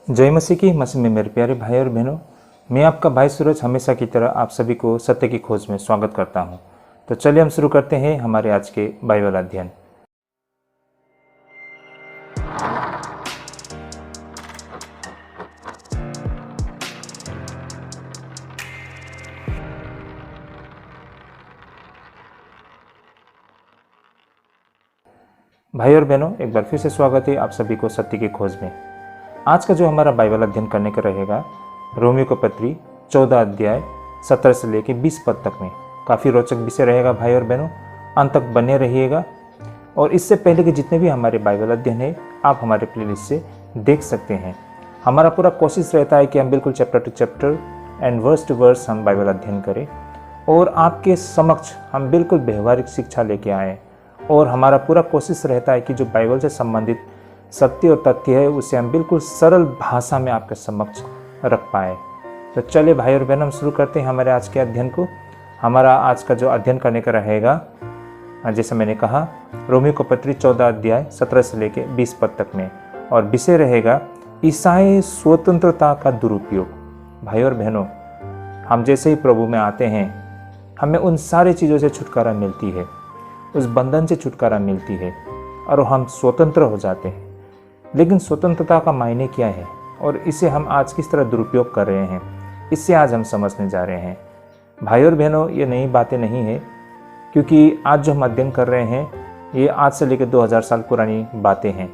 जय मसीह की मसीह में मेरे प्यारे भाई और बहनों, मैं आपका भाई सूरज हमेशा की तरह आप सभी को सत्य की खोज में स्वागत करता हूं। तो चलिए हम शुरू करते हैं हमारे आज के बाइबल अध्ययन। भाई और बहनों, एक बार फिर से स्वागत है आप सभी को सत्य की खोज में। आज का जो हमारा बाइबल अध्ययन करने का रहेगा रोमियो को पत्री 14 अध्याय 17 से लेकर 20 पद तक में। काफ़ी रोचक विषय रहेगा भाई और बहनों, अंत तक बने रहिएगा। और इससे पहले के जितने भी हमारे बाइबल अध्ययन है आप हमारे प्लेलिस्ट से देख सकते हैं। हमारा पूरा कोशिश रहता है कि हम बिल्कुल chapter to chapter and verse to verse हम बाइबल अध्ययन करें और आपके समक्ष हम बिल्कुल व्यवहारिक शिक्षा लेके आएँ। और हमारा पूरा कोशिश रहता है कि जो बाइबल से संबंधित सत्य और तथ्य है उसे हम बिल्कुल सरल भाषा में आपके समक्ष रख पाए। तो चलिए भाई और बहन, हम शुरू करते हैं हमारे आज के अध्ययन को। हमारा आज का जो अध्ययन करने का रहेगा, जैसे मैंने कहा, रोमियो को पत्री 14 अध्याय 17 से लेकर 20 पद तक में, और विषय रहेगा ईसाई स्वतंत्रता का दुरुपयोग। भाई और बहनों, हम जैसे ही प्रभु में आते हैं हमें उन सारी चीज़ों से छुटकारा मिलती है, उस बंधन से छुटकारा मिलती है और हम स्वतंत्र हो जाते हैं। लेकिन स्वतंत्रता का मायने क्या है और इसे हम आज किस तरह दुरुपयोग कर रहे हैं, इससे आज हम समझने जा रहे हैं। भाई और बहनों, ये नई बातें नहीं है, क्योंकि आज जो हम अध्ययन कर रहे हैं ये आज से लेकर 2000 साल पुरानी बातें हैं,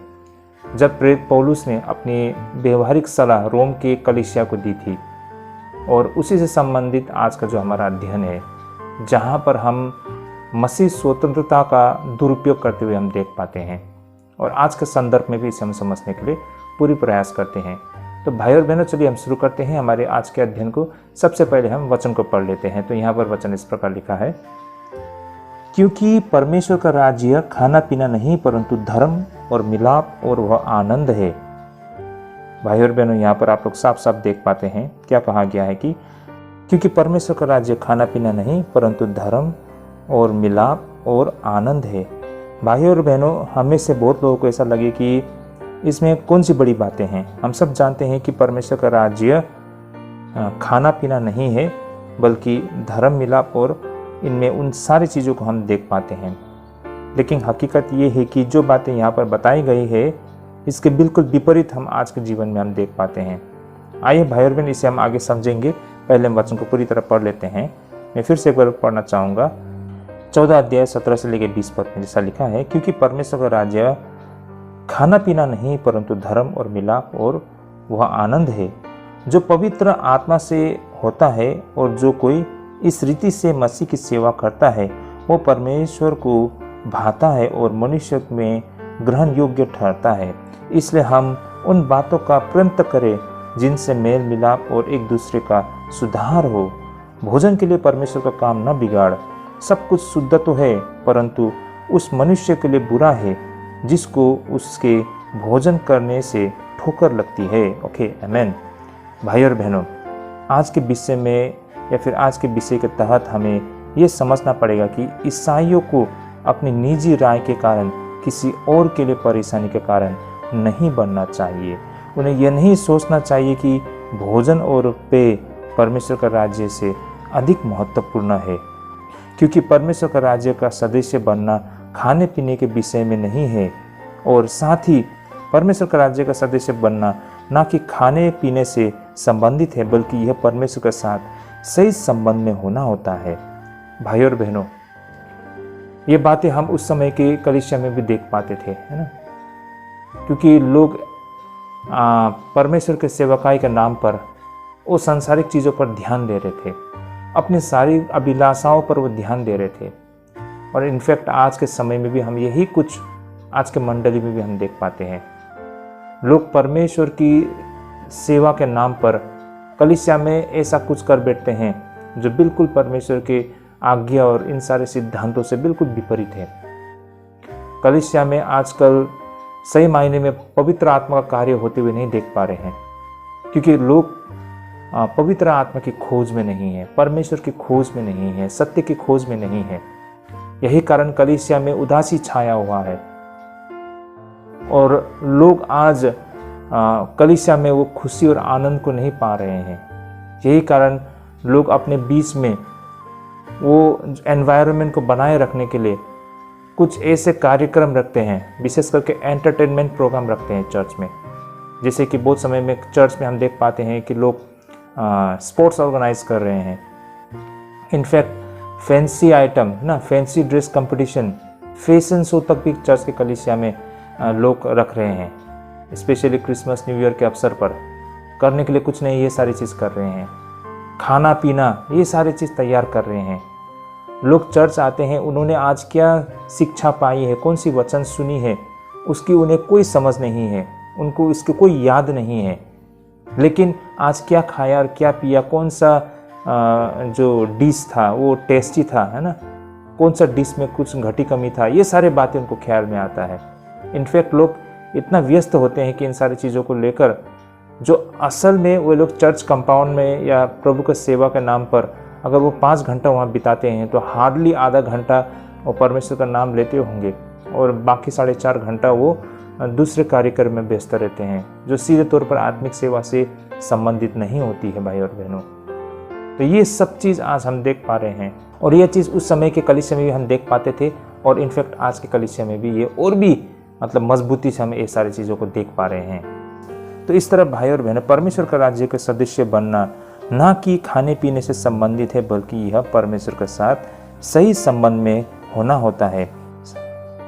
जब प्रेरित पौलुस ने अपनी व्यवहारिक सलाह रोम के कलीसिया को दी थी। और उसी से संबंधित आज का जो हमारा अध्ययन है, जहाँ पर हम मसीह स्वतंत्रता का दुरुपयोग करते हुए हम देख पाते हैं, और आज के संदर्भ में भी इसे हम समझने के लिए पूरी प्रयास करते हैं। तो भाई और बहनों, चलिए हम शुरू करते हैं हमारे आज के अध्ययन को। सबसे पहले हम वचन को पढ़ लेते हैं। तो यहाँ पर वचन इस प्रकार लिखा है, क्योंकि परमेश्वर का राज्य खाना पीना नहीं परंतु धर्म और मिलाप और वह आनंद है। भाई और बहनों, यहाँ पर आप लोग साफ साफ देख पाते हैं क्या कहा गया है कि क्योंकि परमेश्वर का राज्य खाना पीना नहीं परंतु धर्म और मिलाप और आनंद है। भाई और बहनों, हमें से बहुत लोगों को ऐसा लगे कि इसमें कौन सी बड़ी बातें हैं। हम सब जानते हैं कि परमेश्वर का राज्य खाना पीना नहीं है, बल्कि धर्म मिलाप और इनमें उन सारी चीज़ों को हम देख पाते हैं। लेकिन हकीकत ये है कि जो बातें यहाँ पर बताई गई है इसके बिल्कुल विपरीत हम आज के जीवन में हम देख पाते हैं। आइए भाई और बहन, इसे हम आगे समझेंगे। पहले हम वचन को पूरी तरह पढ़ लेते हैं। मैं फिर से एक बार पढ़ना चाहूँगा। 14 अध्याय 17 से लेकर 20 पद में जैसा लिखा है, क्योंकि परमेश्वर का राज्य खाना पीना नहीं परंतु धर्म और मिलाप और वह आनंद है, जो पवित्र आत्मा से होता है। और जो कोई इस रीति से मसीह की सेवा करता है वो परमेश्वर को भाता है और मनुष्य में ग्रहण योग्य ठहरता है। इसलिए हम उन बातों का प्रयत्न करें जिनसे मेल मिलाप और एक दूसरे का सुधार हो। भोजन के लिए परमेश्वर का काम न बिगाड़। सब कुछ शुद्ध तो है, परंतु उस मनुष्य के लिए बुरा है जिसको उसके भोजन करने से ठोकर लगती है। ओके, आमेन। भाई और बहनों, आज के विषय में या फिर आज के विषय के तहत हमें ये समझना पड़ेगा कि ईसाइयों को अपनी निजी राय के कारण किसी और के लिए परेशानी के कारण नहीं बनना चाहिए। उन्हें यह नहीं सोचना चाहिए कि भोजन और पेय परमेश्वर का राज्य से अधिक महत्वपूर्ण है, क्योंकि परमेश्वर का राज्य का सदस्य बनना खाने पीने के विषय में नहीं है। और साथ ही परमेश्वर का राज्य का सदस्य बनना ना कि खाने पीने से संबंधित है, बल्कि यह परमेश्वर के साथ सही संबंध में होना होता है। भाई और बहनों, ये बातें हम उस समय के कलीसिया में भी देख पाते थे, है ना, क्योंकि लोग परमेश्वर के सेवकाई के नाम पर वो सांसारिक चीज़ों पर ध्यान दे रहे थे, अपनी सारी अभिलाषाओं पर वो ध्यान दे रहे थे। और इनफैक्ट आज के समय में भी हम यही कुछ आज के मंडली में भी हम देख पाते हैं। लोग परमेश्वर की सेवा के नाम पर कलीसिया में ऐसा कुछ कर बैठते हैं जो बिल्कुल परमेश्वर के आज्ञा और इन सारे सिद्धांतों से बिल्कुल विपरीत है। कलीसिया में आजकल सही मायने में पवित्र आत्मा का कार्य होते हुए नहीं देख पा रहे हैं, क्योंकि लोग पवित्र आत्मा की खोज में नहीं है, परमेश्वर की खोज में नहीं है, सत्य की खोज में नहीं है। यही कारण कलीसिया में उदासी छाया हुआ है और लोग आज कलीसिया में वो खुशी और आनंद को नहीं पा रहे हैं। यही कारण लोग अपने बीच में वो एनवायरनमेंट को बनाए रखने के लिए कुछ ऐसे कार्यक्रम रखते हैं, विशेष करके एंटरटेनमेंट प्रोग्राम रखते हैं चर्च में। जैसे कि बहुत समय में चर्च में हम देख पाते हैं कि लोग स्पोर्ट्स ऑर्गेनाइज कर रहे हैं। इनफैक्ट फैंसी आइटम ना, fancy dress competition, fashion show तक भी चर्च के कलीसिया में लोग रख रहे हैं। स्पेशली क्रिसमस न्यू ईयर के अवसर पर करने के लिए कुछ नहीं, ये सारी चीज़ कर रहे हैं। खाना पीना, ये सारी चीज़ तैयार कर रहे हैं। लोग चर्च आते हैं, उन्होंने आज क्या शिक्षा पाई है, कौन सी वचन सुनी है, उसकी उन्हें कोई समझ नहीं है, उनको इसकी कोई याद नहीं है। लेकिन आज क्या खाया और क्या पिया, कौन सा जो डिश था वो टेस्टी था, है ना, कौन सा डिश में कुछ घटी कमी था, ये सारे बातें उनको ख्याल में आता है। इनफैक्ट लोग इतना व्यस्त होते हैं कि इन सारी चीज़ों को लेकर, जो असल में वो लोग चर्च कंपाउंड में या प्रभु की सेवा के नाम पर अगर वो 5 घंटा वहाँ बिताते हैं तो हार्डली आधा घंटा वो परमेश्वर का नाम लेते होंगे और बाकी 4.5 घंटा वो दूसरे कार्यक्रम में व्यस्त रहते हैं, जो सीधे तौर पर आत्मिक सेवा से संबंधित नहीं होती है भाई और बहनों। तो ये सब चीज़ आज हम देख पा रहे हैं, और ये चीज़ उस समय के कलीसिया में भी हम देख पाते थे, और इनफैक्ट आज के कलीसिया में भी ये और भी मतलब मजबूती से हम ये सारी चीज़ों को देख पा रहे हैं। तो इस तरह भाई और बहनों, परमेश्वर का राज्य के सदस्य बनना ना कि खाने पीने से संबंधित है, बल्कि यह परमेश्वर के साथ सही संबंध में होना होता है।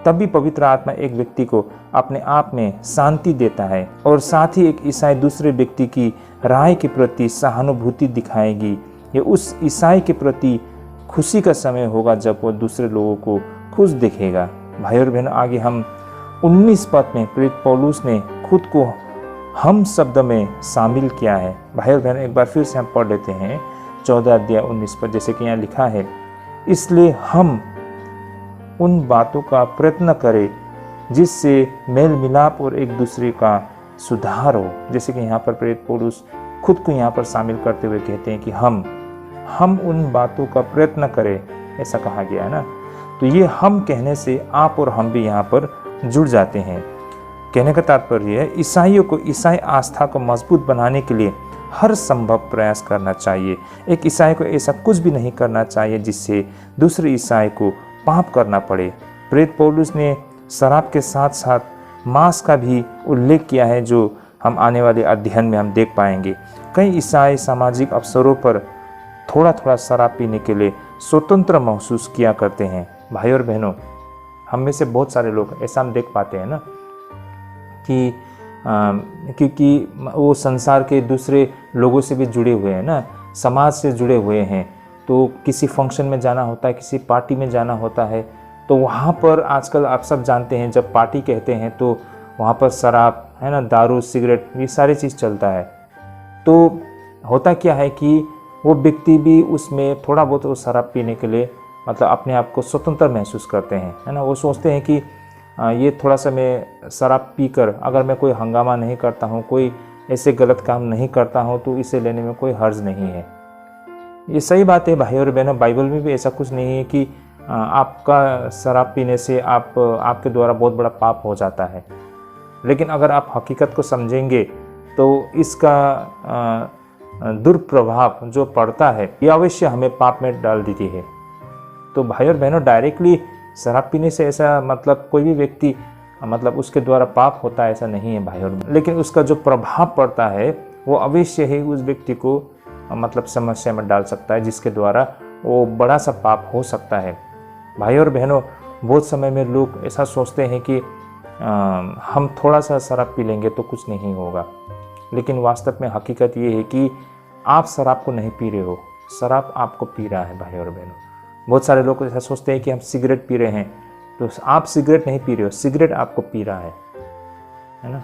तभी पवित्र आत्मा एक व्यक्ति को अपने आप में शांति देता है, और साथ ही एक ईसाई दूसरे व्यक्ति की राय के प्रति सहानुभूति दिखाएगी। ये उस ईसाई के प्रति खुशी का समय होगा जब वो दूसरे लोगों को खुश देखेगा। भाई और बहनों, आगे हम 19 पद में प्रेरित पौलुस ने खुद को हम शब्द में शामिल किया है। भाई और बहनों, एक बार फिर से हम पढ़ लेते हैं 14 अध्याय 19 पद, जैसे कि यहाँ लिखा है, इसलिए हम उन बातों का प्रयत्न करें जिससे मेल मिलाप और एक दूसरे का सुधार हो। जैसे कि यहाँ पर प्रेरित पौलुस खुद को यहाँ पर शामिल करते हुए कहते हैं कि हम उन बातों का प्रयत्न करें, ऐसा कहा गया है ना। तो ये हम कहने से आप और हम भी यहाँ पर जुड़ जाते हैं। कहने का तात्पर्य है, ईसाइयों को ईसाई आस्था को मजबूत बनाने के लिए हर संभव प्रयास करना चाहिए। एक ईसाई को ऐसा कुछ भी नहीं करना चाहिए जिससे दूसरे ईसाई को पाप करना पड़े। प्रेरित पौलुस ने शराब के साथ साथ मांस का भी उल्लेख किया है, जो हम आने वाले अध्ययन में हम देख पाएंगे। कई ईसाई सामाजिक अवसरों पर थोड़ा थोड़ा शराब पीने के लिए स्वतंत्र महसूस किया करते हैं। भाई और बहनों, हम में से बहुत सारे लोग ऐसा हम देख पाते हैं ना कि क्योंकि वो संसार के दूसरे लोगों से भी जुड़े हुए हैं ना, समाज से जुड़े हुए हैं, तो किसी फंक्शन में जाना होता है, किसी पार्टी में जाना होता है, तो वहाँ पर आजकल आप सब जानते हैं जब पार्टी कहते हैं तो वहाँ पर शराब, है ना, दारू, सिगरेट, ये सारी चीज़ चलता है। तो होता क्या है कि वो व्यक्ति भी उसमें थोड़ा बहुत वो शराब पीने के लिए मतलब अपने आप को स्वतंत्र महसूस करते हैं, है ना। वो सोचते हैं कि ये थोड़ा सा मैं शराब पीकर अगर मैं कोई हंगामा नहीं करता हूँ, कोई ऐसे गलत काम नहीं करता हूँ, तो इसे लेने में कोई हर्ज नहीं है। ये सही बात है भाई और बहनों, बाइबल में भी ऐसा कुछ नहीं है कि आपका शराब पीने से आपके द्वारा बहुत बड़ा पाप हो जाता है। लेकिन अगर आप हकीकत को समझेंगे तो इसका दुष्प्रभाव जो पड़ता है ये अवश्य हमें पाप में डाल देती है। तो भाई और बहनों, डायरेक्टली शराब पीने से ऐसा मतलब कोई भी व्यक्ति मतलब उसके द्वारा पाप होता है ऐसा नहीं है भाई और बहनों, लेकिन उसका जो प्रभाव पड़ता है वो अवश्य ही उस व्यक्ति को मतलब समस्या में डाल सकता है, जिसके द्वारा वो बड़ा सा पाप हो सकता है। भाई और बहनों, बहुत समय में लोग ऐसा सोचते हैं कि हम थोड़ा सा शराब पी लेंगे तो कुछ नहीं होगा, लेकिन वास्तव में हकीकत ये है कि आप शराब को नहीं पी रहे हो, शराब आपको पी रहा है। भाई और बहनों, बहुत सारे लोग ऐसा सोचते हैं कि हम सिगरेट पी रहे हैं, तो आप सिगरेट नहीं पी रहे हो, सिगरेट आपको पी रहा है ना।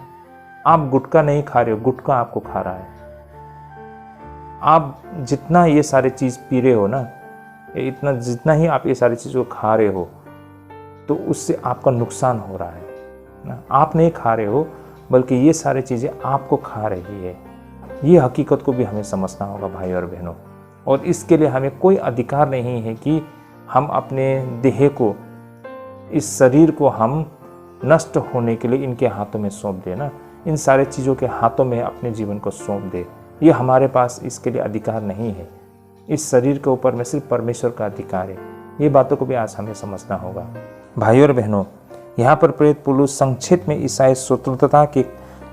आप गुटखा नहीं खा रहे हो, गुटखा आपको खा रहा है। आप जितना ये सारी चीज़ पी रहे हो ना, इतना जितना ही आप ये सारी चीज़ों को खा रहे हो, तो उससे आपका नुकसान हो रहा है ना। आप नहीं खा रहे हो, बल्कि ये सारी चीज़ें आपको खा रही है। ये हकीकत को भी हमें समझना होगा भाई और बहनों, और इसके लिए हमें कोई अधिकार नहीं है कि हम अपने देह को, इस शरीर को हम नष्ट होने के लिए इनके हाथों में सौंप दें ना। इन सारे चीज़ों के हाथों में अपने जीवन को सौंप दे। ये हमारे पास इसके लिए अधिकार नहीं है। इस शरीर के ऊपर में सिर्फ परमेश्वर का अधिकार है। ये बातों को भी आज हमें समझना होगा। भाइयों और बहनों, यहाँ पर प्रेरित पौलुस संक्षेप में ईसाई स्वतंत्रता के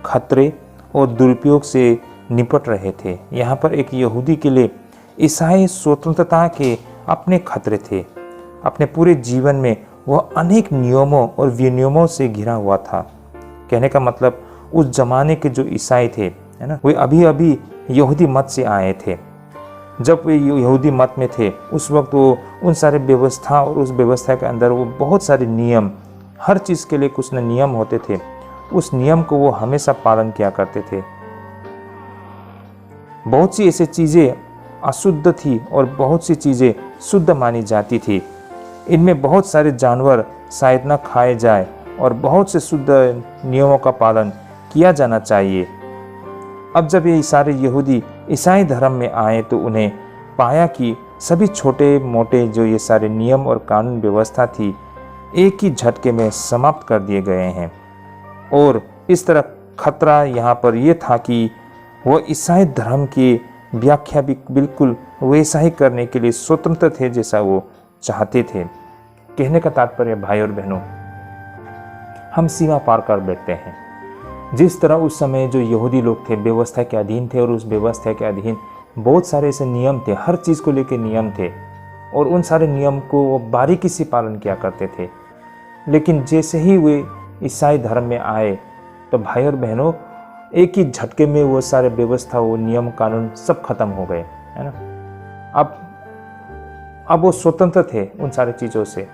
खतरे और दुरुपयोग से निपट रहे थे। यहाँ पर एक यहूदी के लिए ईसाई स्वतंत्रता के अपने खतरे थे। अपने पूरे जीवन में वह अनेक नियमों और विनियमों से घिरा हुआ था। कहने का मतलब उस जमाने के जो ईसाई थे, है ना, वे अभी अभी यहूदी मत से आए थे। जब वे यहूदी मत में थे उस वक्त वो उन सारे व्यवस्था और उस व्यवस्था के अंदर वो बहुत सारे नियम, हर चीज़ के लिए कुछ न नियम होते थे। उस नियम को वो हमेशा पालन किया करते थे। बहुत सी ऐसी चीज़ें अशुद्ध थी और बहुत सी चीज़ें शुद्ध मानी जाती थी। इनमें बहुत सारे जानवर शायद न खाए जाए और बहुत से शुद्ध नियमों का पालन किया जाना चाहिए। अब जब ये सारे यहूदी ईसाई धर्म में आए तो उन्हें पाया कि सभी छोटे मोटे जो ये सारे नियम और कानून व्यवस्था थी एक ही झटके में समाप्त कर दिए गए हैं। और इस तरह खतरा यहाँ पर यह था कि वह ईसाई धर्म की व्याख्या भी बिल्कुल वैसा ही करने के लिए स्वतंत्र थे जैसा वो चाहते थे। कहने का तात्पर्य भाई और बहनों, हम सीमा पार कर बैठते हैं। जिस तरह उस समय जो यहूदी लोग थे व्यवस्था के अधीन थे और उस व्यवस्था के अधीन बहुत सारे ऐसे नियम थे, हर चीज़ को लेकर नियम थे और उन सारे नियम को वो बारीकी से पालन किया करते थे। लेकिन जैसे ही वे ईसाई धर्म में आए तो भाई और बहनों एक ही झटके में वो सारे व्यवस्था, वो नियम कानून सब खत्म हो गए, है ना। अब वो स्वतंत्र थे उन सारी चीज़ों से।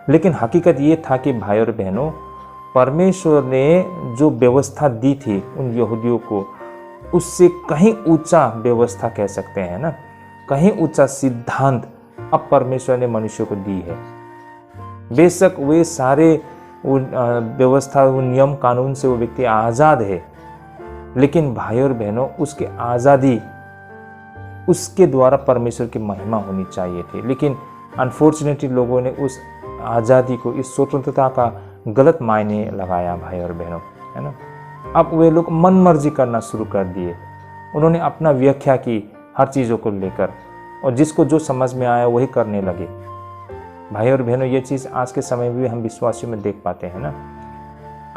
लेकिन हकीकत ये था कि भाई और बहनों, परमेश्वर ने जो व्यवस्था दी थी उन यहूदियों को, उससे कहीं ऊंचा व्यवस्था कह सकते हैं ना, कहीं ऊंचा सिद्धांत अब परमेश्वर ने मनुष्य को दी है। बेशक वे सारे व्यवस्था, वो नियम कानून से वो व्यक्ति आज़ाद है, लेकिन भाई और बहनों उसके आज़ादी, उसके द्वारा परमेश्वर की महिमा होनी चाहिए थी। लेकिन अनफॉर्चुनेटली लोगों ने उस आज़ादी को, इस स्वतंत्रता का गलत मायने लगाया भाई और बहनों, है ना। अब वे लोग मन मर्जी करना शुरू कर दिए। उन्होंने अपना व्याख्या की हर चीज़ों को लेकर और जिसको जो समझ में आया वही करने लगे। भाई और बहनों, ये चीज़ आज के समय में भी हम विश्वासियों में देख पाते हैं ना।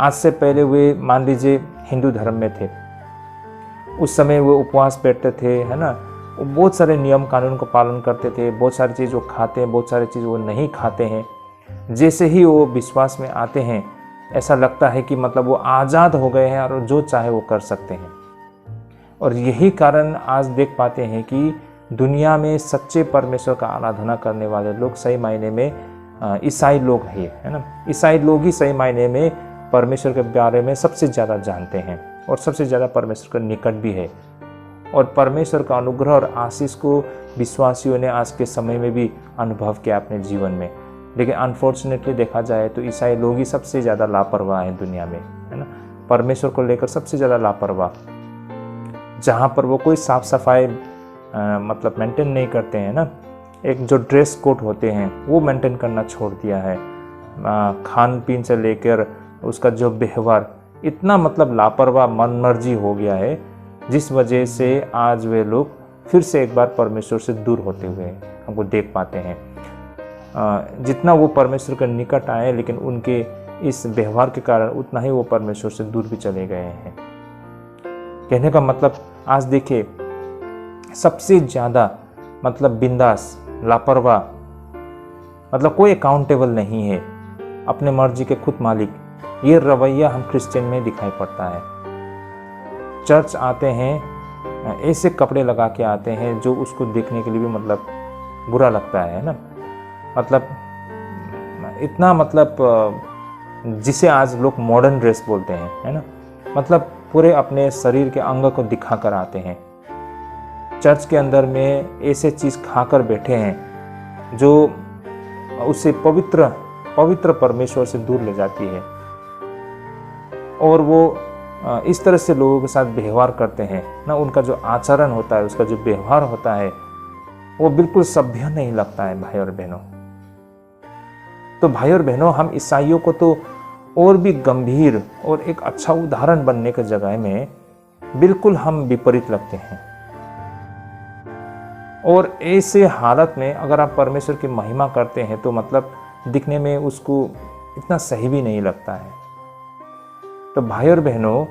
आज से पहले वे मान लीजिए हिंदू धर्म में थे, उस समय वो उपवास बैठते थे, है ना, वो बहुत सारे नियम कानून को पालन करते थे, बहुत सारी चीज़ वो खाते हैं, बहुत सारी चीज़ वो नहीं खाते हैं। जैसे ही वो विश्वास में आते हैं ऐसा लगता है कि मतलब वो आज़ाद हो गए हैं और जो चाहे वो कर सकते हैं। और यही कारण आज देख पाते हैं कि दुनिया में सच्चे परमेश्वर का आराधना करने वाले लोग सही मायने में ईसाई लोग हैं, है ना। ईसाई लोग ही सही मायने में परमेश्वर के बारे में सबसे ज़्यादा जानते हैं और सबसे ज़्यादा परमेश्वर के निकट भी है। और परमेश्वर का अनुग्रह और आशीष को विश्वासियों ने आज के समय में भी अनुभव किया अपने जीवन में। लेकिन अनफॉर्चुनेटली देखा जाए तो ईसाई लोग ही सबसे ज़्यादा लापरवाह हैं दुनिया में, है ना। परमेश्वर को लेकर सबसे ज़्यादा लापरवाह। जहाँ पर वो कोई साफ सफाई मतलब मेंटेन नहीं करते हैं ना, एक जो ड्रेस कोड होते हैं वो मेंटेन करना छोड़ दिया है। खान पीन से लेकर उसका जो व्यवहार इतना मतलब लापरवाह मनमर्जी हो गया है, जिस वजह से आज वे लोग फिर से एक बार परमेश्वर से दूर होते हुए हमको देख पाते हैं। जितना वो परमेश्वर के निकट आए, लेकिन उनके इस व्यवहार के कारण उतना ही वो परमेश्वर से दूर भी चले गए हैं। कहने का मतलब आज देखिए, सबसे ज़्यादा मतलब बिंदास, लापरवाह, मतलब कोई अकाउंटेबल नहीं है, अपने मर्जी के खुद मालिक, ये रवैया हम क्रिश्चियन में दिखाई पड़ता है। चर्च आते हैं, ऐसे कपड़े लगा के आते हैं जो उसको देखने के लिए भी मतलब बुरा लगता है ना। मतलब इतना मतलब जिसे आज लोग मॉडर्न ड्रेस बोलते हैं, है ना, मतलब पूरे अपने शरीर के अंग को दिखा कर आते हैं। चर्च के अंदर में ऐसे चीज़ खाकर बैठे हैं जो उसे पवित्र परमेश्वर से दूर ले जाती है। और वो इस तरह से लोगों के साथ व्यवहार करते हैं ना, उनका जो आचरण होता है, उसका जो व्यवहार होता है, वो बिल्कुल सभ्य नहीं लगता है भाई और बहनों। तो भाई और बहनों, हम ईसाइयों को तो और भी गंभीर और एक अच्छा उदाहरण बनने के जगह में बिल्कुल हम विपरीत लगते हैं। और ऐसे हालत में अगर आप परमेश्वर की महिमा करते हैं तो मतलब दिखने में उसको इतना सही भी नहीं लगता है। तो भाई और बहनों,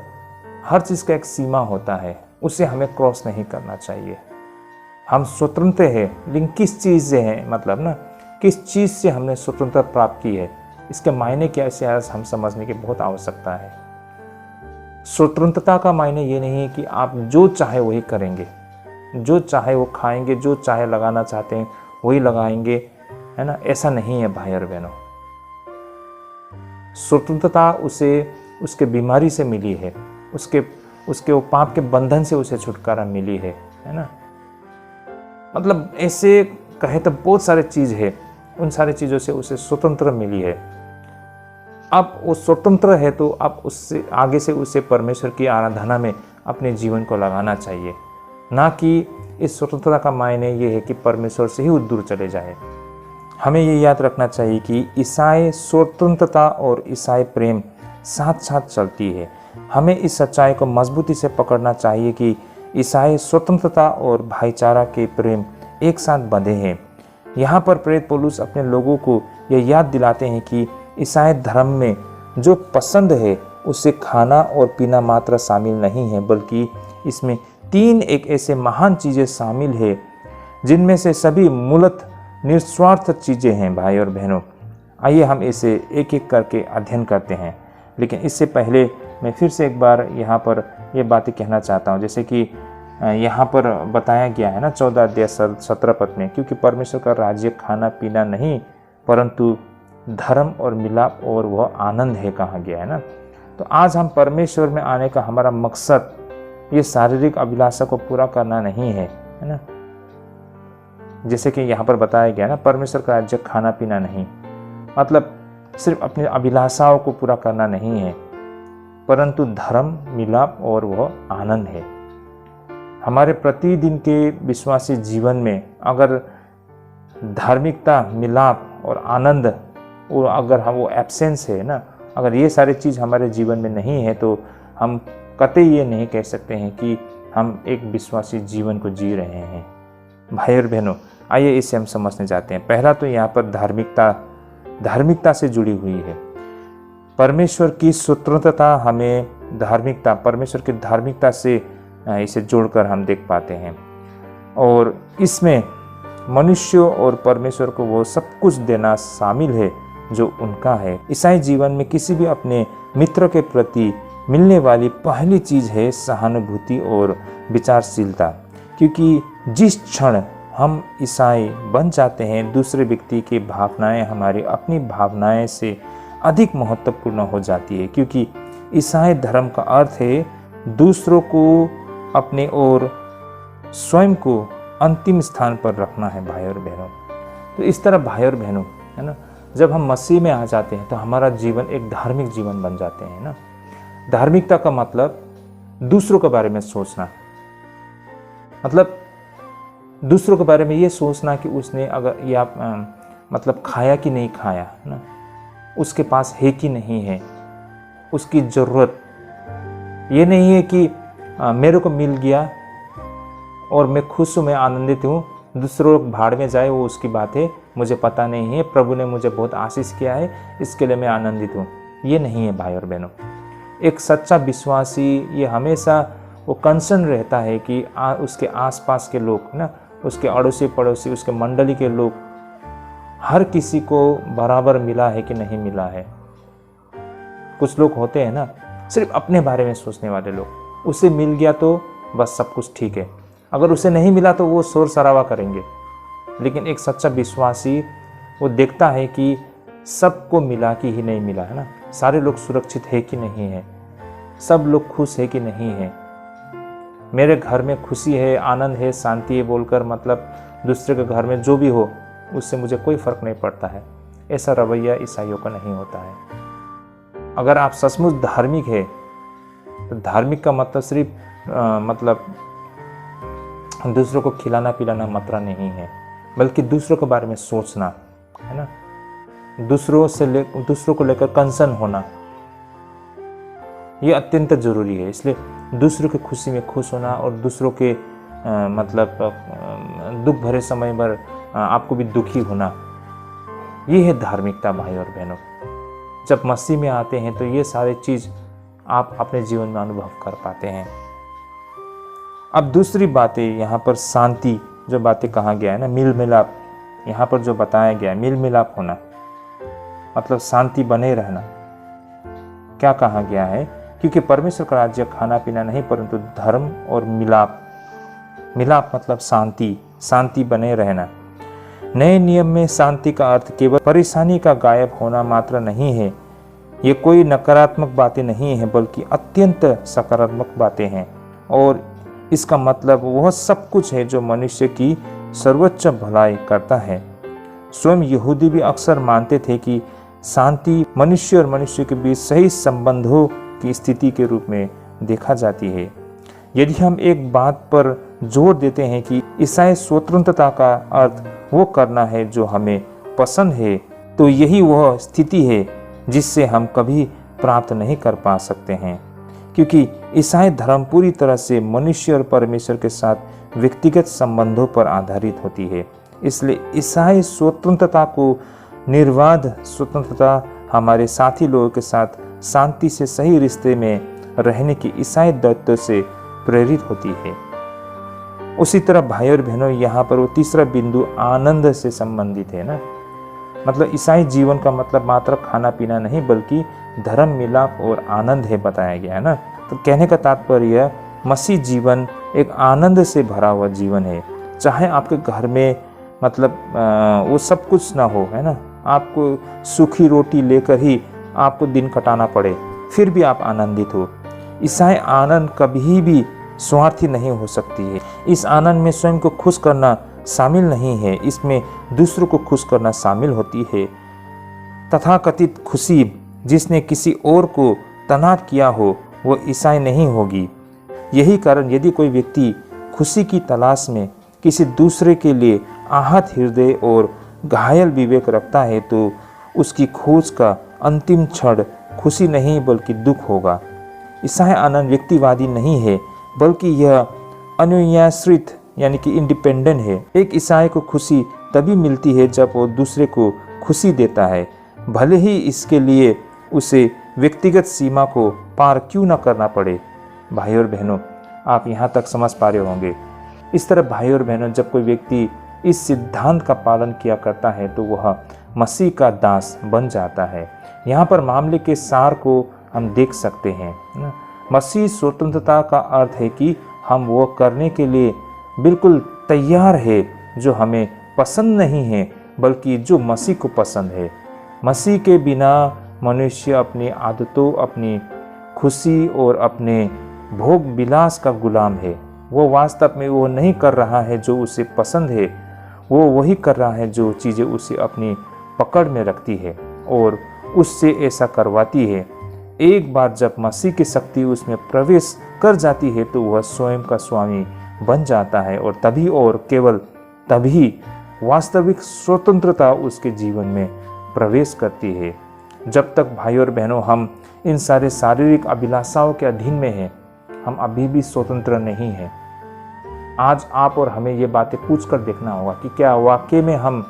हर चीज़ का एक सीमा होता है, उसे हमें क्रॉस नहीं करना चाहिए। हम स्वतंत्र हैं, लेकिन किस चीज़ से हैं, मतलब ना किस चीज़ से हमने स्वतंत्रता प्राप्त की है, इसके मायने क्या इसे हम समझने की बहुत आवश्यकता है। स्वतंत्रता का मायने ये नहीं है कि आप जो चाहे वही करेंगे, जो चाहे वो खाएंगे, जो चाहे लगाना चाहते हैं वही लगाएंगे, है ना, ऐसा नहीं है भाई और बहनों। स्वतंत्रता उसे उसके बीमारी से मिली है, उसके वो पाप के बंधन से उसे छुटकारा मिली है ना। मतलब ऐसे कहे तो बहुत सारे चीज़ है, उन सारी चीज़ों से उसे स्वतंत्र मिली है। अब वो स्वतंत्र है तो अब उससे आगे से उसे परमेश्वर की आराधना में अपने जीवन को लगाना चाहिए, ना कि इस स्वतंत्रता का मायने ये है कि परमेश्वर से ही वो दूर चले जाए। हमें ये याद रखना चाहिए कि ईसाई स्वतंत्रता और ईसाई प्रेम साथ साथ चलती है। हमें इस सच्चाई को मजबूती से पकड़ना चाहिए कि ईसाई स्वतंत्रता और भाईचारा के प्रेम एक साथ बंधे हैं। यहाँ पर प्रेरित पौलुस अपने लोगों को यह याद दिलाते हैं कि ईसाई धर्म में जो पसंद है उससे खाना और पीना मात्र शामिल नहीं है, बल्कि इसमें 3 एक ऐसे महान चीज़ें शामिल है जिनमें से सभी मूलतः निस्वार्थ चीज़ें हैं। भाई और बहनों, आइए हम इसे एक एक करके अध्ययन करते हैं। लेकिन इससे पहले मैं फिर से एक बार यहाँ पर ये बातें कहना चाहता हूँ, जैसे कि यहाँ पर बताया गया है ना 14 अध्याय 17 पद में, क्योंकि परमेश्वर का राज्य खाना पीना नहीं परंतु धर्म और मिलाप और वह आनंद है कहा गया है ना। तो आज हम परमेश्वर में आने का हमारा मकसद ये शारीरिक अभिलाषा को पूरा करना नहीं है, है ना। जैसे कि यहाँ पर बताया गया ना, परमेश्वर का राज्य खाना पीना नहीं, मतलब सिर्फ अपनी अभिलाषाओं को पूरा करना नहीं है, परंतु धर्म, मिलाप और वह आनंद है। हमारे प्रतिदिन के विश्वासी जीवन में अगर धार्मिकता, मिलाप और आनंद, और अगर हम वो एब्सेंस है ना, अगर ये सारी चीज़ हमारे जीवन में नहीं है तो हम कतई ये नहीं कह सकते हैं कि हम एक विश्वासी जीवन को जी रहे हैं। भाई और बहनों, आइए इसे हम समझने जाते हैं। पहला तो यहाँ पर धार्मिकता से जुड़ी हुई है। परमेश्वर की स्वतंत्रता हमें परमेश्वर की धार्मिकता से इसे जोड़कर हम देख पाते हैं, और इसमें मनुष्यों और परमेश्वर को वो सब कुछ देना शामिल है जो उनका है। ईसाई जीवन में किसी भी अपने मित्र के प्रति मिलने वाली पहली चीज़ है सहानुभूति और विचारशीलता, क्योंकि जिस क्षण हम ईसाई बन जाते हैं दूसरे व्यक्ति की भावनाएं हमारी अपनी भावनाएं से अधिक महत्वपूर्ण हो जाती है, क्योंकि ईसाई धर्म का अर्थ है दूसरों को अपने और स्वयं को अंतिम स्थान पर रखना है। भाई और बहनों, तो इस तरह भाई और बहनों, है ना, जब हम मसीह में आ जाते हैं तो हमारा जीवन एक धार्मिक जीवन बन जाते हैं ना। धार्मिकता का मतलब दूसरों के बारे में सोचना, मतलब दूसरों के बारे में ये सोचना कि उसने अगर या मतलब खाया कि नहीं खाया ना, उसके पास है कि नहीं है, उसकी ज़रूरत। ये नहीं है कि मेरे को मिल गया और मैं खुश हूँ, मैं आनंदित हूँ, दूसरों भाड़ में जाए वो उसकी बात है, मुझे पता नहीं है, प्रभु ने मुझे बहुत आशीष किया है इसके लिए मैं आनंदित हूँ। ये नहीं है भाई और बहनों। एक सच्चा विश्वासी ये हमेशा वो कंसर्न रहता है कि उसके आसपास के लोग ना, उसके अड़ोसी पड़ोसी, उसके मंडली के लोग, हर किसी को बराबर मिला है कि नहीं मिला है। कुछ लोग होते हैं ना सिर्फ अपने बारे में सोचने वाले लोग, उसे मिल गया तो बस सब कुछ ठीक है, अगर उसे नहीं मिला तो वो शोर शराबा करेंगे। लेकिन एक सच्चा विश्वासी वो देखता है कि सबको मिला कि ही नहीं मिला, है ना, सारे लोग सुरक्षित है कि नहीं है, सब लोग खुश है कि नहीं है, मेरे घर में खुशी है, आनंद है, शांति है बोलकर मतलब दूसरे के घर में जो भी हो उससे मुझे कोई फर्क नहीं पड़ता है। ऐसा रवैया ईसाइयों का नहीं होता है। अगर आप सचमुच धार्मिक है तो धार्मिक का मतलब सिर्फ मतलब दूसरों को खिलाना पिलाना मात्रा नहीं है, बल्कि दूसरों के बारे में सोचना, है ना, दूसरों को लेकर कंसर्न होना, ये अत्यंत ज़रूरी है। इसलिए दूसरों की खुशी में खुश होना और दूसरों के दुख भरे समय पर आपको भी दुखी होना, ये है धार्मिकता भाई और बहनों। जब मसीह में आते हैं तो ये सारे चीज़ आप अपने जीवन में अनुभव कर पाते हैं। अब दूसरी बातें यहाँ पर शांति जो बातें कहा गया है ना, मिल मिलाप, यहाँ पर जो बताया गया है मिल मिलाप होना मतलब शांति बने रहना। क्या कहा गया है? क्योंकि परमेश्वर का राज्य खाना पीना नहीं परंतु धर्म और मिलाप। मिलाप मतलब शांति, शांति बने रहना। नए नियम में शांति का अर्थ केवल परेशानी का गायब होना मात्र नहीं है। ये कोई नकारात्मक बातें नहीं है बल्कि अत्यंत सकारात्मक बातें हैं, और इसका मतलब वह सब कुछ है जो मनुष्य की सर्वोच्च भलाई करता है। स्वयं यहूदी भी अक्सर मानते थे कि शांति मनुष्य और मनुष्य के बीच सही संबंधों की स्थिति के रूप में देखा जाती है। यदि हम एक बात पर जोर देते हैं कि ईसाई स्वतंत्रता का अर्थ वो करना है जो हमें पसंद है, तो यही वह स्थिति है जिससे हम कभी प्राप्त नहीं कर पा सकते हैं, क्योंकि ईसाई धर्म पूरी तरह से मनुष्य और परमेश्वर के साथ व्यक्तिगत संबंधों पर आधारित होती है। इसलिए ईसाई स्वतंत्रता को निर्बाध स्वतंत्रता हमारे साथी लोगों के साथ शांति से सही रिश्ते में रहने की ईसाई दायित्व से प्रेरित होती है। उसी तरह भाई और बहनों, यहाँ पर वो तीसरा बिंदु आनंद से संबंधित है ना। मतलब ईसाई जीवन का मतलब मात्र खाना पीना नहीं बल्कि धर्म, मिलाप और आनंद है बताया गया है ना। तो कहने का तात्पर्य मसीह जीवन एक आनंद से भरा हुआ जीवन है। चाहे आपके घर में मतलब वो सब कुछ ना हो, है ना, आपको सूखी रोटी लेकर ही आपको दिन कटाना पड़े, फिर भी आप आनंदित हो। ईसाई आनंद कभी भी स्वार्थी नहीं हो सकती है। इस आनंद में स्वयं को खुश करना शामिल नहीं है, इसमें दूसरों को खुश करना शामिल होती है। तथाकथित खुशी जिसने किसी और को तनाव किया हो वो ईसाई नहीं होगी। यही कारण यदि कोई व्यक्ति खुशी की तलाश में किसी दूसरे के लिए आहत हृदय और घायल विवेक रखता है तो उसकी खोज का अंतिम क्षण खुशी नहीं बल्कि दुख होगा। ईसाई आनंद व्यक्तिवादी नहीं है बल्कि यह अनुयाश्रित यानी कि इंडिपेंडेंट है। एक ईसाई को खुशी तभी मिलती है जब वो दूसरे को खुशी देता है, भले ही इसके लिए उसे व्यक्तिगत सीमा को पार क्यों न करना पड़े। भाई और बहनों, आप यहाँ तक समझ पा रहे होंगे। इस तरह भाई और बहनों, जब कोई व्यक्ति इस सिद्धांत का पालन किया करता है तो वह मसीह का दास बन जाता है। यहाँ पर मामले के सार को हम देख सकते हैं ना। मसीह स्वतंत्रता का अर्थ है कि हम वो करने के लिए बिल्कुल तैयार है जो हमें पसंद नहीं है बल्कि जो मसीह को पसंद है। मसीह के बिना मनुष्य अपनी आदतों, अपनी खुशी और अपने भोग विलास का गुलाम है। वो वास्तव में वो नहीं कर रहा है जो उसे पसंद है, वो वही कर रहा है जो चीज़ें उसे अपनी पकड़ में रखती है और उससे ऐसा करवाती है। एक बार जब मसीह की शक्ति उसमें प्रवेश कर जाती है तो वह स्वयं का स्वामी बन जाता है और तभी और केवल तभी वास्तविक स्वतंत्रता उसके जीवन में प्रवेश करती है। जब तक भाई और बहनों हम इन सारे शारीरिक अभिलाषाओं के अधीन में हैं, हम अभी भी स्वतंत्र नहीं हैं। आज आप और हमें ये बातें पूछ कर देखना होगा कि क्या वाकई में हम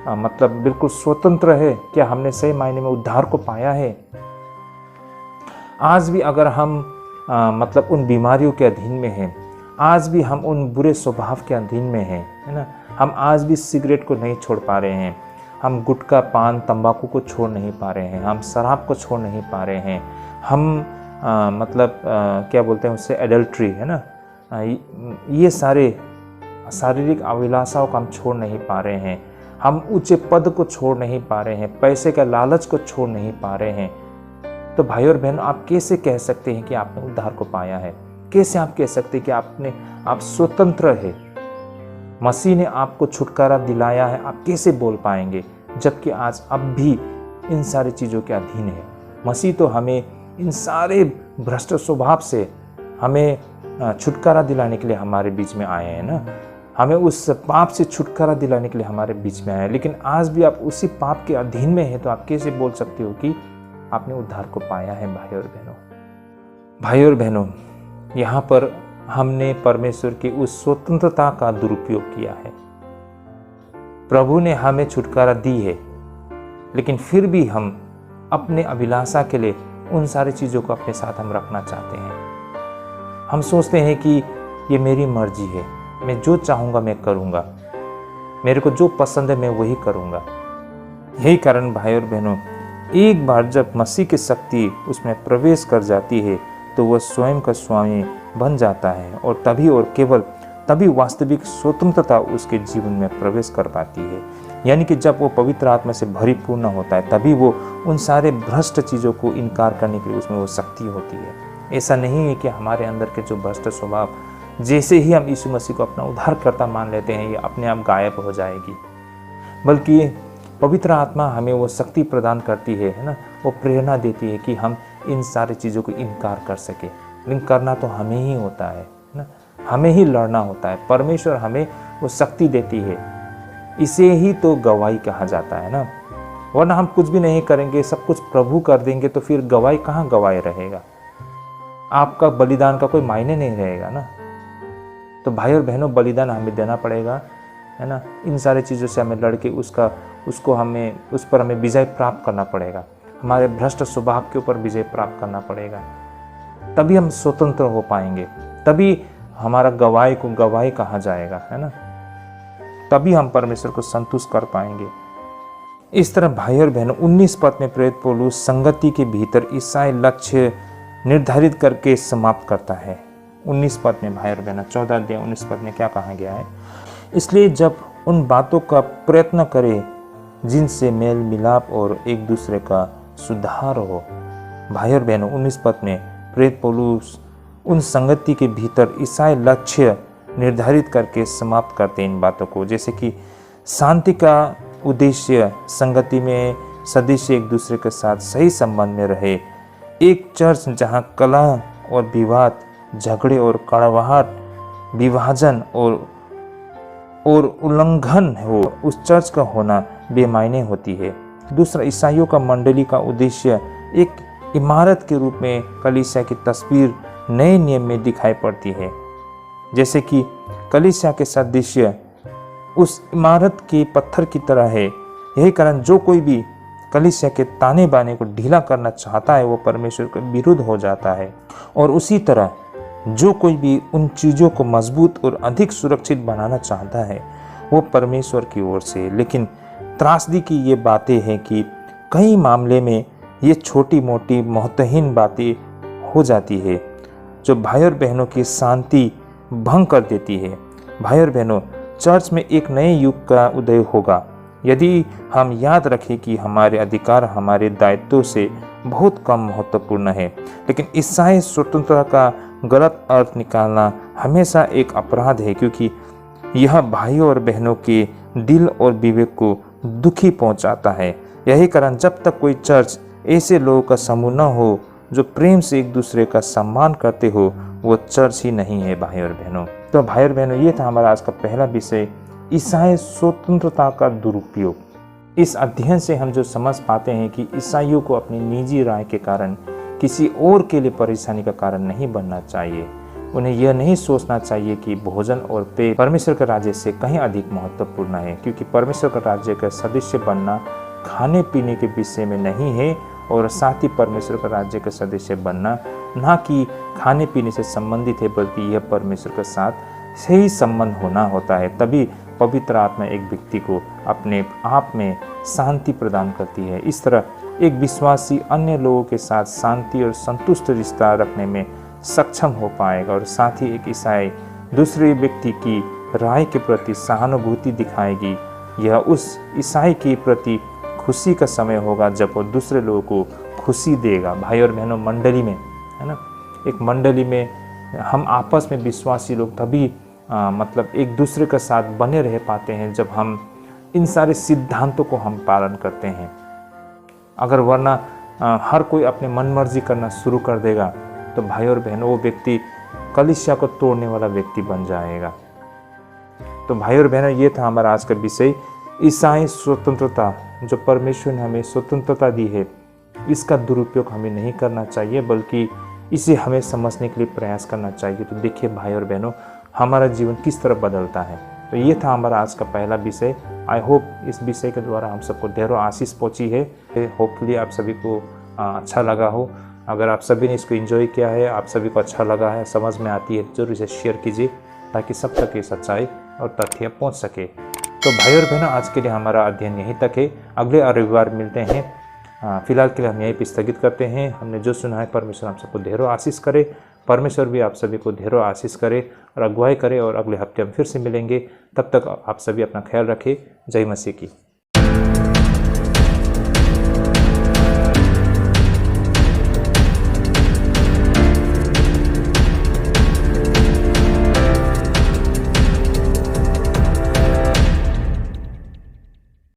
मतलब बिल्कुल स्वतंत्र है, क्या हमने सही मायने में उद्धार को पाया है। आज भी अगर हम मतलब उन बीमारियों के अधीन में हैं, आज भी हम उन बुरे स्वभाव के अधीन में हैं, है ना, हम आज भी सिगरेट को नहीं छोड़ पा रहे हैं, हम गुटखा, पान, तंबाकू को छोड़ नहीं पा रहे हैं, हम शराब को छोड़ नहीं पा रहे हैं, हम क्या बोलते हैं उससे, एडल्ट्री, है ना, ये सारे शारीरिक अभिलाषाओं को हम छोड़ नहीं पा रहे हैं, हम ऊंचे पद को छोड़ नहीं पा रहे हैं, पैसे का लालच को छोड़ नहीं पा रहे हैं। तो भाई और बहनों, आप कैसे कह सकते हैं कि आपने उद्धार को पाया है? कैसे आप कह सकते हैं कि आप स्वतंत्र है? मसीह ने आपको छुटकारा दिलाया है, आप कैसे बोल पाएंगे जबकि आज अब भी इन सारी चीज़ों के अधीन है? मसीह तो हमें इन सारे भ्रष्ट स्वभाव से हमें छुटकारा दिलाने के लिए हमारे बीच में आए हैं ना, हमें उस पाप से छुटकारा दिलाने के लिए हमारे बीच में आए हैं। लेकिन आज भी आप उसी पाप के अधीन में हैं, तो आप कैसे बोल सकते हो कि आपने उद्धार को पाया है? भाई और बहनों, भाई और बहनों, यहाँ पर हमने परमेश्वर की उस स्वतंत्रता का दुरुपयोग किया है। प्रभु ने हमें छुटकारा दी है, लेकिन फिर भी हम अपने अभिलाषा के लिए उन सारी चीज़ों को अपने साथ हम रखना चाहते हैं। हम सोचते हैं कि ये मेरी मर्जी है, मैं जो चाहूँगा मैं करूँगा, मेरे को जो पसंद है मैं वही करूँगा। यही कारण भाई और बहनों, एक बार जब मसीह की शक्ति उसमें प्रवेश कर जाती है तो वह स्वयं का स्वामी बन जाता है, और तभी और केवल तभी वास्तविक स्वतंत्रता उसके जीवन में प्रवेश कर पाती है। यानी कि जब वो पवित्र आत्मा से भरिपूर्ण होता है, तभी वो उन सारे भ्रष्ट चीज़ों को इनकार करने के लिए उसमें वो शक्ति होती है। ऐसा नहीं है कि हमारे अंदर के जो भ्रष्ट स्वभाव, जैसे ही हम यीशु मसीह को अपना उद्धारकर्ता मान लेते हैं, ये अपने आप गायब हो जाएगी, बल्कि पवित्र आत्मा हमें वो शक्ति प्रदान करती है ना, वो प्रेरणा देती है कि हम इन सारी चीज़ों को इनकार कर सके। लेकिन करना तो हमें ही होता है ना, हमें ही लड़ना होता है। परमेश्वर हमें वो शक्ति देती है, इसे ही तो गवाही कहा जाता है ना। वरना हम कुछ भी नहीं करेंगे, सब कुछ प्रभु कर देंगे, तो फिर गवाही कहाँ गवाही रहेगा, आपका बलिदान का कोई मायने नहीं रहेगा ना। तो भाई और बहनों, बलिदान हमें देना पड़ेगा, है ना। इन सारी चीज़ों से हमें लड़के उस पर हमें विजय प्राप्त करना पड़ेगा, हमारे भ्रष्ट स्वभाव के ऊपर विजय प्राप्त करना पड़ेगा, तभी हम स्वतंत्र हो पाएंगे, तभी हमारा गवाही को गवाही कहा जाएगा, है ना, तभी हम परमेश्वर को संतुष्ट कर पाएंगे। इस तरह भाई और बहनों, 19 पद में प्रेरित पौलुस संगति के भीतर ईसाई लक्ष्य निर्धारित करके समाप्त करता है। 19 पद में भाई और बहनों, 14 अध्याय 19 पद में क्या कहा गया है? इसलिए जब उन बातों का प्रयत्न करें जिनसे मेल मिलाप और एक दूसरे का सुधार हो। भाई और बहनों, 19 पद में प्रेरित पौलुस उन संगति के भीतर ईसाई लक्ष्य निर्धारित करके समाप्त करते इन बातों को, जैसे कि शांति का उद्देश्य संगति में सदस्य एक दूसरे के साथ सही संबंध में रहे। एक चर्च जहां कलह और विवाद, झगड़े और कड़वाहट, विभाजन और उल्लंघन हो, उस चर्च का होना बेमायने होती है। दूसरा, ईसाइयों का मंडली का उद्देश्य एक इमारत के रूप में कलीसिया की तस्वीर नए नियम में दिखाई पड़ती है, जैसे कि कलीसिया के सदस्य उस इमारत के पत्थर की तरह है। यही कारण जो कोई भी कलीसिया के ताने बाने को ढीला करना चाहता है वो परमेश्वर के विरुद्ध हो जाता है, और उसी तरह जो कोई भी उन चीज़ों को मजबूत और अधिक सुरक्षित बनाना चाहता है वो परमेश्वर की ओर से। लेकिन त्रासदी की ये बातें हैं कि कई मामले में ये छोटी मोटी महत्वहीन बातें हो जाती है जो भाई और बहनों की शांति भंग कर देती है। भाई और बहनों, चर्च में एक नए युग का उदय होगा यदि हम याद रखें कि हमारे अधिकार हमारे दायित्वों से बहुत कम महत्वपूर्ण है। लेकिन ईसाई स्वतंत्रता का गलत अर्थ निकालना हमेशा एक अपराध है, क्योंकि यह भाइयों और बहनों के दिल और विवेक को दुखी पहुंचाता है। यही कारण जब तक कोई चर्च ऐसे लोगों का समूह न हो जो प्रेम से एक दूसरे का सम्मान करते हो, वो चर्च ही नहीं है भाई और बहनों। तो भाई और बहनों, ये था हमारा आज का पहला विषय, ईसाई स्वतंत्रता का दुरुपयोग। इस अध्ययन से हम जो समझ पाते हैं कि ईसाइयों को अपनी निजी राय के कारण किसी और के लिए परेशानी का कारण नहीं बनना चाहिए। उन्हें यह नहीं सोचना चाहिए कि भोजन और पेय परमेश्वर के राज्य से कहीं अधिक महत्वपूर्ण है, क्योंकि परमेश्वर का राज्य का सदस्य बनना खाने पीने के विषय में नहीं है, और साथ ही परमेश्वर का राज्य का सदस्य बनना ना कि खाने पीने से संबंधित है, बल्कि यह परमेश्वर के साथ सही संबंध होना होता है। तभी पवित्र आत्मा एक व्यक्ति को अपने आप में शांति प्रदान करती है। इस तरह एक विश्वासी अन्य लोगों के साथ शांति और संतुष्ट रिश्ता रखने में सक्षम हो पाएगा, और साथ ही एक ईसाई दूसरे व्यक्ति की राय के प्रति सहानुभूति दिखाएगी। यह उस ईसाई के प्रति खुशी का समय होगा जब वो दूसरे लोगों को खुशी देगा। भाई और बहनों, मंडली में, है ना, एक मंडली में हम आपस में विश्वासी लोग तभी मतलब एक दूसरे के साथ बने रह पाते हैं जब हम इन सारे सिद्धांतों को हम पालन करते हैं। अगर वरना हर कोई अपने मनमर्जी करना शुरू कर देगा तो भाई और बहनों, वो व्यक्ति कलीसिया को तोड़ने वाला व्यक्ति बन जाएगा। तो भाई और बहनों, ये था हमारा आज का विषय, ईसाई स्वतंत्रता। जो परमेश्वर ने हमें स्वतंत्रता दी है, इसका दुरुपयोग हमें नहीं करना चाहिए, बल्कि इसे हमें समझने के लिए प्रयास करना चाहिए। तो देखिए भाई और बहनों, हमारा जीवन किस तरह बदलता है। तो ये था हमारा आज का पहला विषय। आई होप इस विषय के द्वारा हम सबको ढेरों आशीष पहुंची है। होपफुली आप सभी को अच्छा लगा हो। अगर आप सभी ने इसको एंजॉय किया है, आप सभी को अच्छा लगा है, समझ में आती है, जरूर इसे शेयर कीजिए ताकि सब तक ये सच्चाई और तथ्य पहुंच सके। तो भाई और बहनों, आज के लिए हमारा अध्ययन यहीं तक है। अगले रविवार मिलते हैं। फिलहाल के लिए हम यहीं पर स्थगित करते हैं। हमने जो सुना है, परमेश्वर हम सबको ढेरों आशीष करे। परमेश्वर भी आप सभी को ढेरों आशीष करे और अगुवाई करे। और अगले हफ्ते हम फिर से मिलेंगे। तब तक आप सभी अपना ख्याल रखें। जय मसीह की।